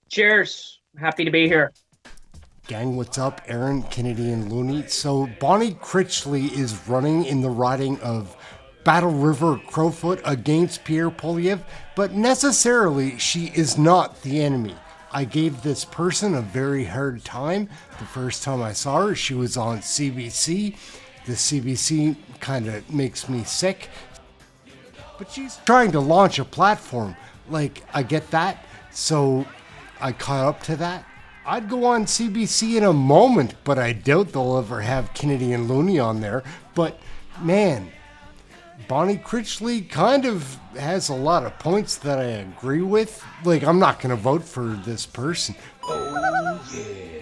Cheers. Happy to be here. Gang, what's up? Aaron, Kennedy, and Looney. So, Bonnie Critchley is running in the riding of Battle River Crowfoot against Pierre Poliev, but necessarily she is not the enemy. I gave this person a very hard time the first time I saw her. She was on CBC. The CBC kind of makes me sick, but she's trying to launch a platform. Like, I get that. So I caught up to that. I'd go on CBC in a moment, but I doubt they'll ever have Kennedy and Looney on there. But man, Bonnie Critchley kind of has a lot of points that I agree with. Like, I'm not going to vote for this person. Oh yeah.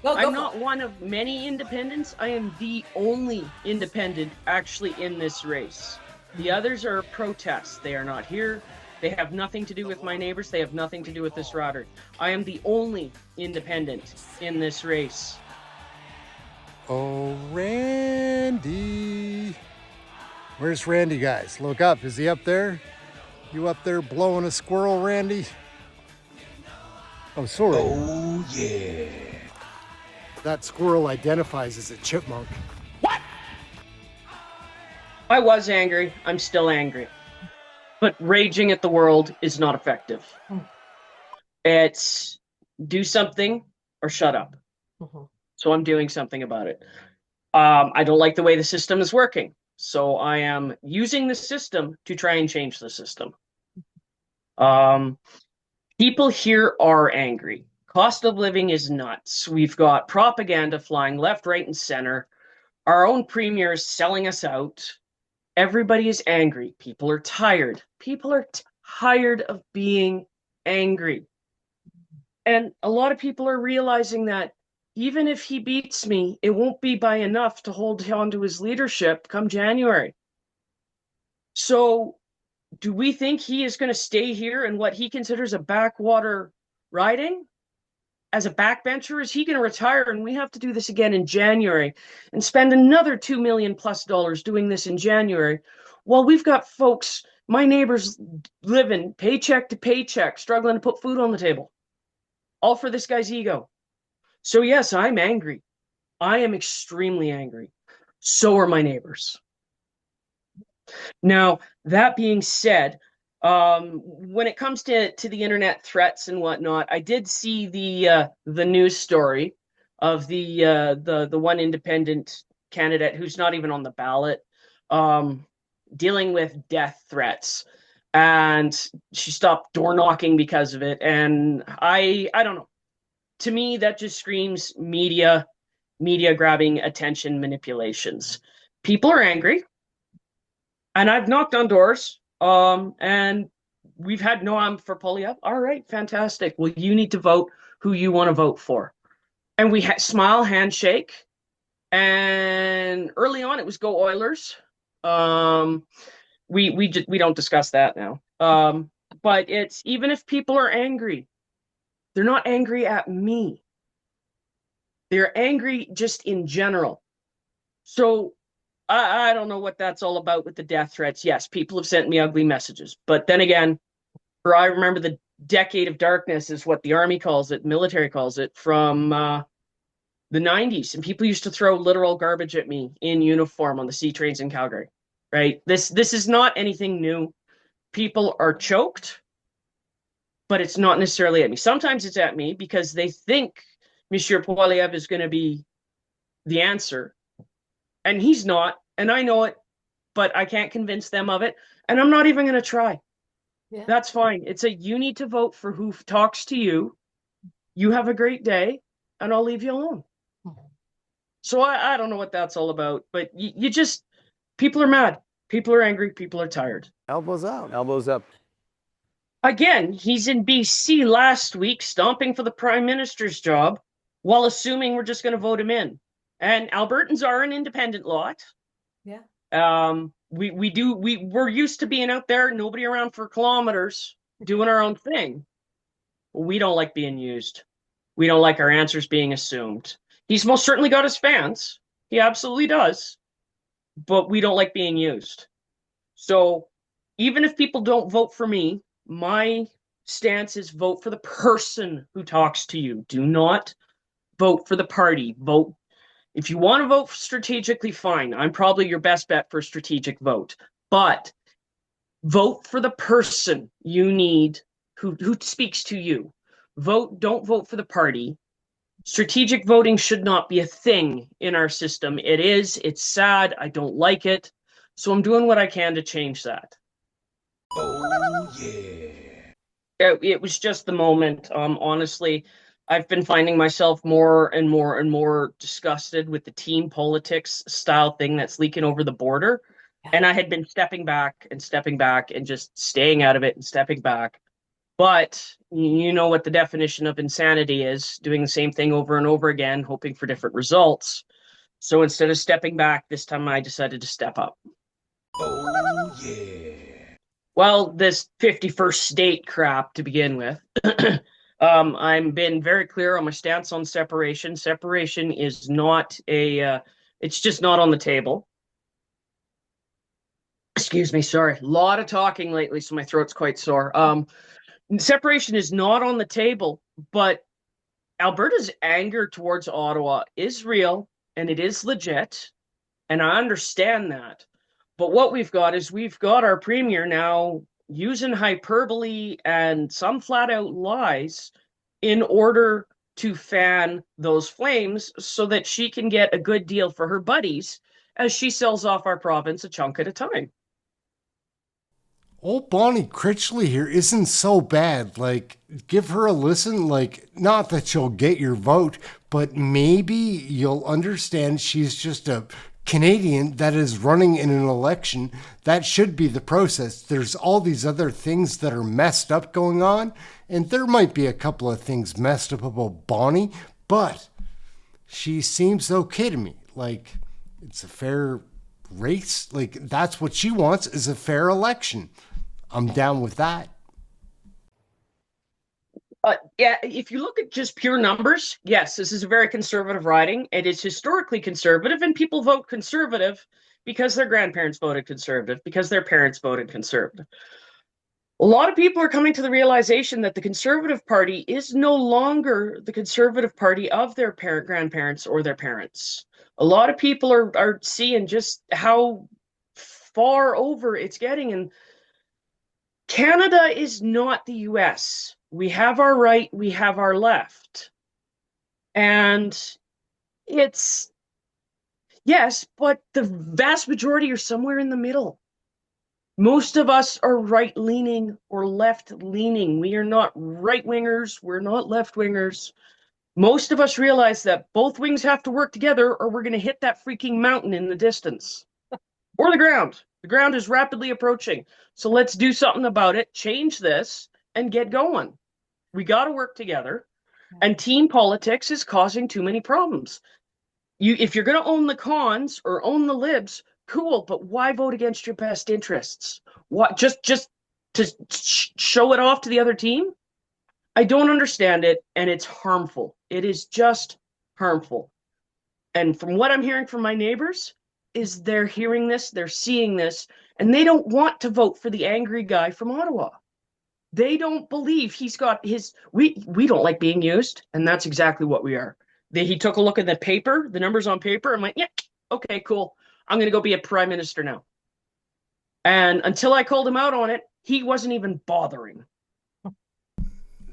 I'm not one of many independents. I am the only independent actually in this race. The others are protests. They are not here. They have nothing to do with my neighbors. They have nothing to do with this rider. I am the only independent in this race. Oh, Randy. Where's Randy, guys? Look up. Is he up there? You up there blowing a squirrel, Randy? Oh, sorry. Oh yeah. That squirrel identifies as a chipmunk. What? I was angry. I'm still angry. But raging at the world is not effective. It's do something or shut up. So I'm doing something about it. I don't like the way the system is working. So I am using the system to try and change the system. People here are angry. Cost of living is nuts. We've got propaganda flying left, right, and center. Our own premier is selling us out. Everybody is angry. People are tired. People are tired of being angry. And a lot of people are realizing that even if he beats me, it won't be by enough to hold on to his leadership come January. So do we think he is going to stay here in what he considers a backwater riding? As a backbencher, is he going to retire and we have to do this again in January and spend another $2 million plus doing this in January? While we've got folks, my neighbors living paycheck to paycheck, struggling to put food on the table, all for this guy's ego. So yes, I'm angry. I am extremely angry. So are my neighbors. Now, that being said, when it comes to the internet threats and whatnot, I did see the news story of the one independent candidate who's not even on the ballot, dealing with death threats, and she stopped door knocking because of it. And I don't know. To me, that just screams media grabbing attention manipulations. People are angry, and I've knocked on doors. And we've had no, I'm for Polyev. All right, fantastic. Well, you need to vote who you want to vote for. And we had smile, handshake. And early on, it was go Oilers. Um, we don't discuss that now. But it's even if people are angry, they're not angry at me. They're angry just in general. So I don't know what that's all about with the death threats. Yes, people have sent me ugly messages. But then again, or I remember the decade of darkness is what the army calls it, military calls it, from the 90s. And people used to throw literal garbage at me in uniform on the C trains in Calgary, right? This is not anything new. People are choked, but it's not necessarily at me. Sometimes it's at me because they think Monsieur Poiliev is going to be the answer. And he's not, and I know it, but I can't convince them of it. And I'm not even going to try. Yeah. That's fine. It's a you need to vote for who talks to you. You have a great day, and I'll leave you alone. So I don't know what that's all about, but you just, people are mad. People are angry. People are tired. Elbows up. Elbows up. Again, he's in BC last week, stomping for the prime minister's job while assuming we're just going to vote him in. And Albertans are an independent lot. Yeah. We're used to being out there, nobody around for kilometers, doing our own thing. We don't like being used. We don't like our answers being assumed. He's most certainly got his fans. He absolutely does. But we don't like being used. So even if people don't vote for me, my stance is vote for the person who talks to you. Do not vote for the party. Vote if you want to vote strategically, fine. I'm probably your best bet for a strategic vote. But vote for the person you need who speaks to you. Don't vote for the party. Strategic voting should not be a thing in our system. It's sad. I don't like it. So I'm doing what I can to change that. Oh yeah. It was just the moment. Honestly, I've been finding myself more and more and more disgusted with the team politics style thing that's leaking over the border. And I had been stepping back and just staying out of it and stepping back. But you know what the definition of insanity is, doing the same thing over and over again, hoping for different results. So instead of stepping back, this time I decided to step up. Oh yeah. Well, this 51st state crap to begin with. I've been very clear on my stance on separation. Separation is not it's just not on the table. Excuse me, sorry. A lot of talking lately, so my throat's quite sore. Separation is not on the table, but Alberta's anger towards Ottawa is real and it is legit, and I understand that. But what we've got our premier now using hyperbole and some flat out lies in order to fan those flames so that she can get a good deal for her buddies as she sells off our province a chunk at a time. Old Bonnie Critchley here isn't so bad. Like, give her a listen. Like, not that she'll get your vote, but maybe you'll understand she's just a Canadian that is running in an election. That should be the process. There's all these other things that are messed up going on, and there might be a couple of things messed up about Bonnie, but she seems okay to me. Like, it's a fair race. Like, that's what she wants, is a fair election. I'm down with that. Yeah, if you look at just pure numbers, yes, this is a very conservative riding. It is historically conservative, and people vote conservative because their grandparents voted conservative, because their parents voted conservative. A lot of people are coming to the realization that the Conservative Party is no longer the Conservative Party of their grandparents or their parents. A lot of people are seeing just how far over it's getting, and Canada is not the US. We have our right, we have our left. And it's, yes, but the vast majority are somewhere in the middle. Most of us are right-leaning or left-leaning. We are not right-wingers, we're not left-wingers. Most of us realize that both wings have to work together or we're going to hit that freaking mountain in the distance. Or the ground. The ground is rapidly approaching. So let's do something about it, change this, and get going. We got to work together. And team politics is causing too many problems. If you're going to own the cons or own the libs, cool, but why vote against your best interests? What, just to show it off to the other team? I don't understand it, and it's harmful. It is just harmful. And from what I'm hearing from my neighbors, is they're hearing this, they're seeing this, and they don't want to vote for the angry guy from Ottawa. They don't believe he's got his. We don't like being used, and that's exactly what we are. He took a look at the paper, the numbers on paper, and went, yeah, okay, cool. I'm going to go be a prime minister now. And until I called him out on it, he wasn't even bothering.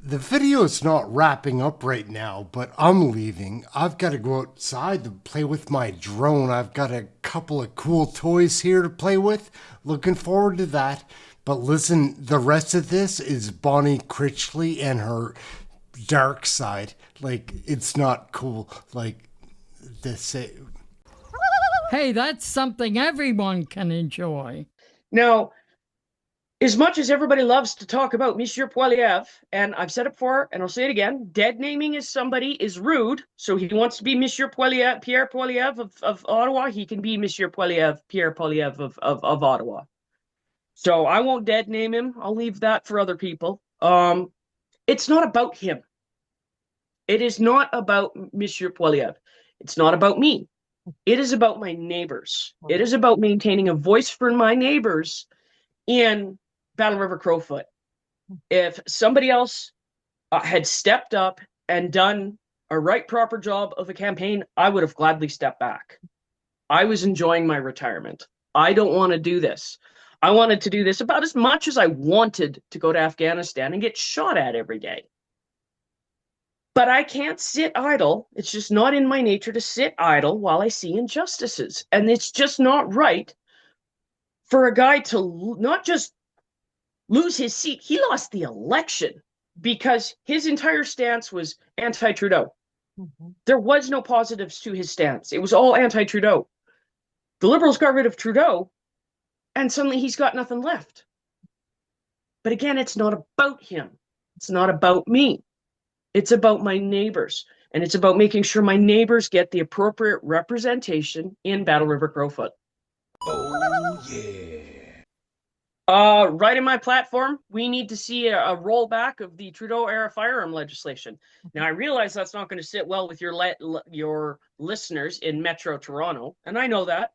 The video is not wrapping up right now, but I'm leaving. I've got to go outside to play with my drone. I've got a couple of cool toys here to play with. Looking forward to that. But listen, the rest of this is Bonnie Critchley and her dark side. Like, it's not cool. Like, this. Hey, that's something everyone can enjoy. Now, as much as everybody loves to talk about Monsieur Poilievre, and I've said it before, and I'll say it again, dead naming somebody is rude. So he wants to be Monsieur Poilievre, Pierre Poilievre of Ottawa. He can be Monsieur Poilievre, Pierre Poilievre of Ottawa. So I won't dead name him. I'll leave that for other people. It's not about him. It is not about Monsieur Poilievre. It's not about me. It is about my neighbors. It is about maintaining a voice for my neighbors in Battle River Crowfoot. If somebody else had stepped up and done a right proper job of a campaign, I would have gladly stepped back. I was enjoying my retirement. I don't want to do this. I wanted to do this about as much as I wanted to go to Afghanistan and get shot at every day. But I can't sit idle. It's just not in my nature to sit idle while I see injustices. And it's just not right for a guy to not just lose his seat, he lost the election because his entire stance was anti-Trudeau. There was no positives to his stance. It was all anti-Trudeau. The Liberals got rid of Trudeau, and suddenly he's got nothing left. But again, it's not about him. It's not about me. It's about my neighbors. And it's about making sure my neighbors get the appropriate representation in Battle River Crowfoot. Oh, yeah. Right in my platform, we need to see a rollback of the Trudeau-era firearm legislation. Now, I realize that's not going to sit well with your listeners in Metro Toronto, and I know that,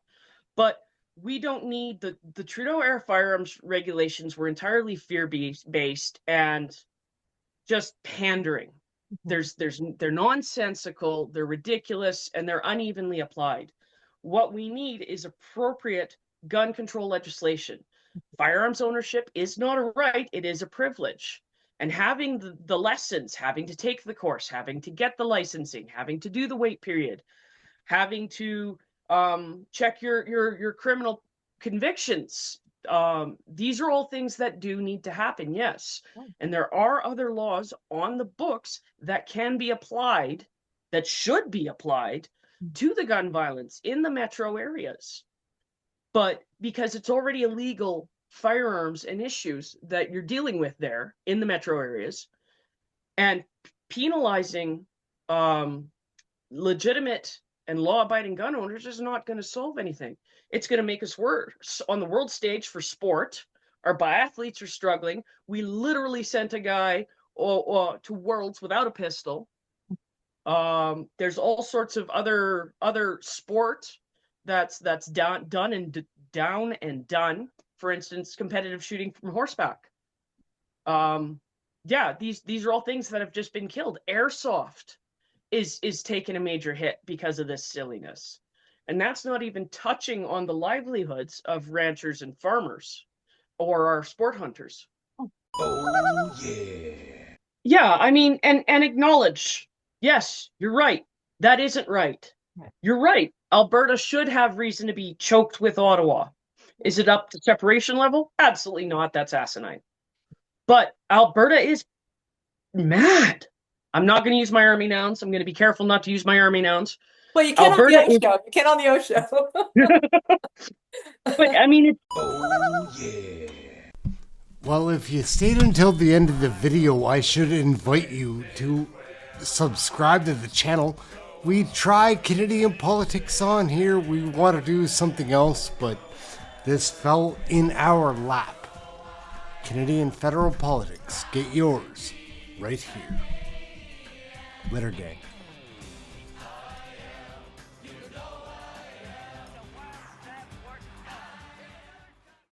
but we don't need the Trudeau-era firearms regulations were entirely fear-based and just pandering. They're nonsensical, they're ridiculous, and they're unevenly applied. What we need is appropriate gun control legislation. Firearms ownership is not a right, it is a privilege. And having the lessons, having to take the course, having to get the licensing, having to do the wait period, having to check your criminal convictions. These are all things that do need to happen, yes. And there are other laws on the books that can be applied, that should be applied to the gun violence in the metro areas. But because it's already illegal firearms and issues that you're dealing with there in the metro areas, and penalizing legitimate and law-abiding gun owners is not going to solve anything. It's going to make us worse on the world stage for sport. Our biathletes are struggling. We literally sent a guy to Worlds without a pistol. There's all sorts of other sport that's down and done. For instance, competitive shooting from horseback. Yeah, these are all things that have just been killed. Airsoft is taking a major hit because of this silliness. And that's not even touching on the livelihoods of ranchers and farmers or our sport hunters. Oh, yeah. Yeah, I mean, and acknowledge, yes, you're right. That isn't right. You're right. Alberta should have reason to be choked with Ottawa. Is it up to separation level? Absolutely not. That's asinine. But Alberta is mad. I'm not going to use my army nouns. I'm going to be careful not to use my army nouns. Well, you can Alberta on the O show. You can on the O show. But I mean, Oh, yeah. Well, if you stayed until the end of the video, I should invite you to subscribe to the channel. We try Canadian politics on here. We want to do something else, but this fell in our lap. Canadian federal politics. Get yours right here. Litter Gang.